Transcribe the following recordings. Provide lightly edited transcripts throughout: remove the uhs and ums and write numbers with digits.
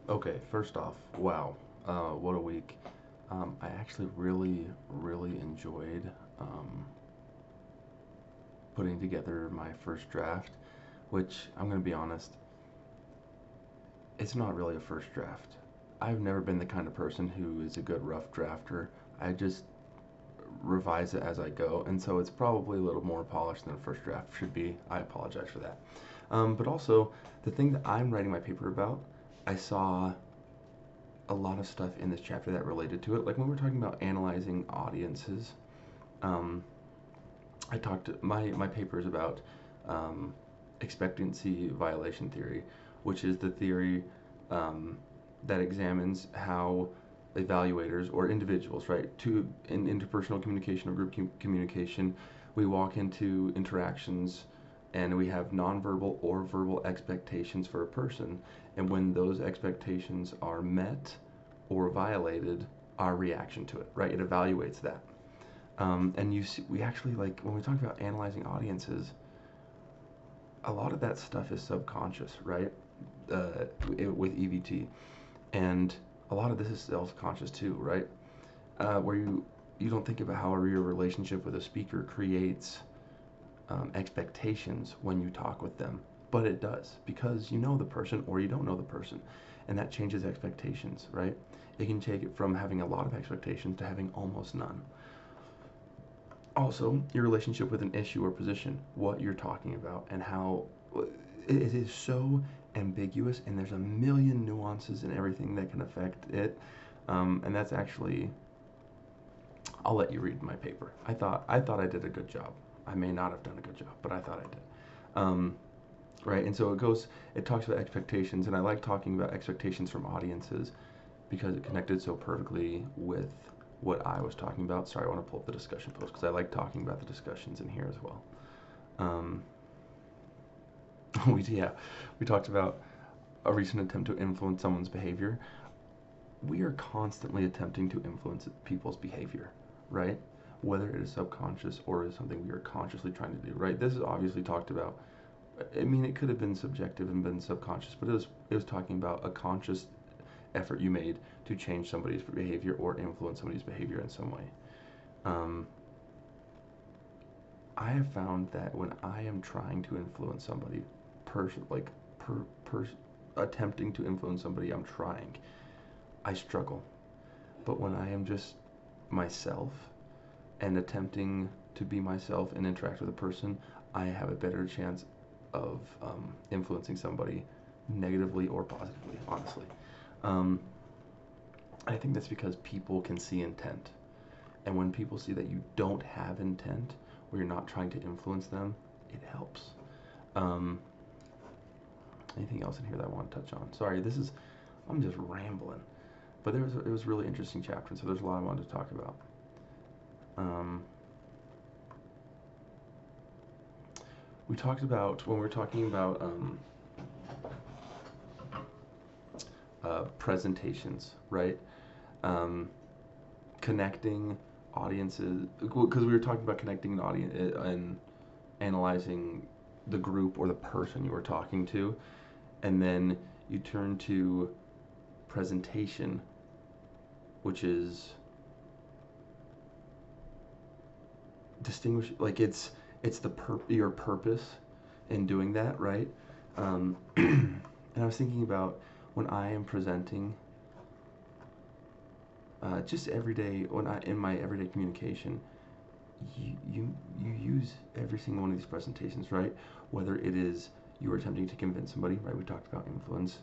Okay, first off, wow, what a week. I actually really enjoyed um, putting together my first draft, which I'm going to be honest, it's not really a first draft. I've never been the kind of person who is a good rough drafter. I just revise it as I go, and so it's probably a little more polished than a first draft should be. I apologize for that. But also, the thing that I'm writing my paper about, I saw a lot of stuff in this chapter that related to it. Like when we're talking about analyzing audiences, um, I talked my paper is about um, expectancy violation theory, which is the theory um, that examines how evaluators or individuals, right, to in interpersonal communication or group communication, we walk into interactions and we have nonverbal or verbal expectations for a person, and when those expectations are met or violated, our reaction to it, right? It evaluates that. And you see, we actually like when we talk about analyzing audiences, a lot of that stuff is subconscious, right? With EVT, and a lot of this is self-conscious too, right? Where you don't think about how your relationship with a speaker creates expectations when you talk with them, but it does because you know the person or you don't know the person, and that changes expectations, right? It can take it from having a lot of expectations to having almost none. Also, your relationship with an issue or position, what you're talking about, and how it is so ambiguous, and there's a million nuances and everything that can affect it. And that's actually, I'll let you read my paper. I thought I did a good job. I may not have done a good job, but I thought I did. Um, right, and so it talks about expectations, and I like talking about expectations from audiences because it connected so perfectly with what I was talking about. Sorry, I want to pull up the discussion post because I like talking about the discussions in here as well. Um, we talked about a recent attempt to influence someone's behavior. We are constantly attempting to influence people's behavior, right? Whether it is subconscious or is something we are consciously trying to do, right? This is obviously talked about. I mean, it could have been subjective and been subconscious, but it was talking about a conscious effort you made to change somebody's behavior or influence somebody's behavior in some way. Um, I have found that when I am trying to influence somebody, person like per, per attempting to influence somebody, I'm trying. I struggle. But when I am just myself and attempting to be myself and interact with a person, I have a better chance of influencing somebody negatively or positively, honestly. Um, I think that's because people can see intent. And when people see that you don't have intent, or you're not trying to influence them, it helps. Um, Anything else in here that I want to touch on? Sorry, I'm just rambling. But it was a really interesting chapter, so there's a lot I wanted to talk about. Um, we talked about, when we were talking about presentations, right? Um, Connecting audiences, because we were talking about connecting an audience and analyzing the group or the person you were talking to, and then you turn to presentation, which is distinguish, like it's your purpose in doing that, right? And I was thinking about when I am presenting, just every day when I in my everyday communication, you use every single one of these presentations, right? Whether it is you are attempting to convince somebody, right? We talked about influence.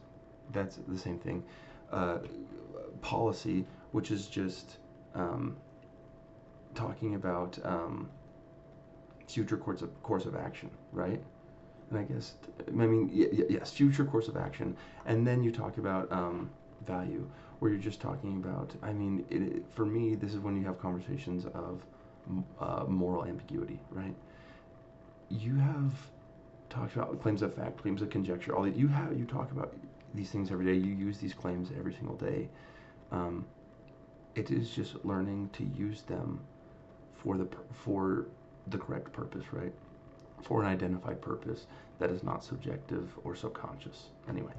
That's the same thing. Uh, Policy, which is just um, talking about future course of action, right? And I guess, I mean, yes, future course of action. And then you talk about value, where you're just talking about, I mean, for me, this is when you have conversations of moral ambiguity, right? You have talked about claims of fact, claims of conjecture, all that you talk about these things every day. You use these claims every single day. Um, it is just learning to use them for the correct purpose, right? For an identified purpose that is not subjective or subconscious. Anyway.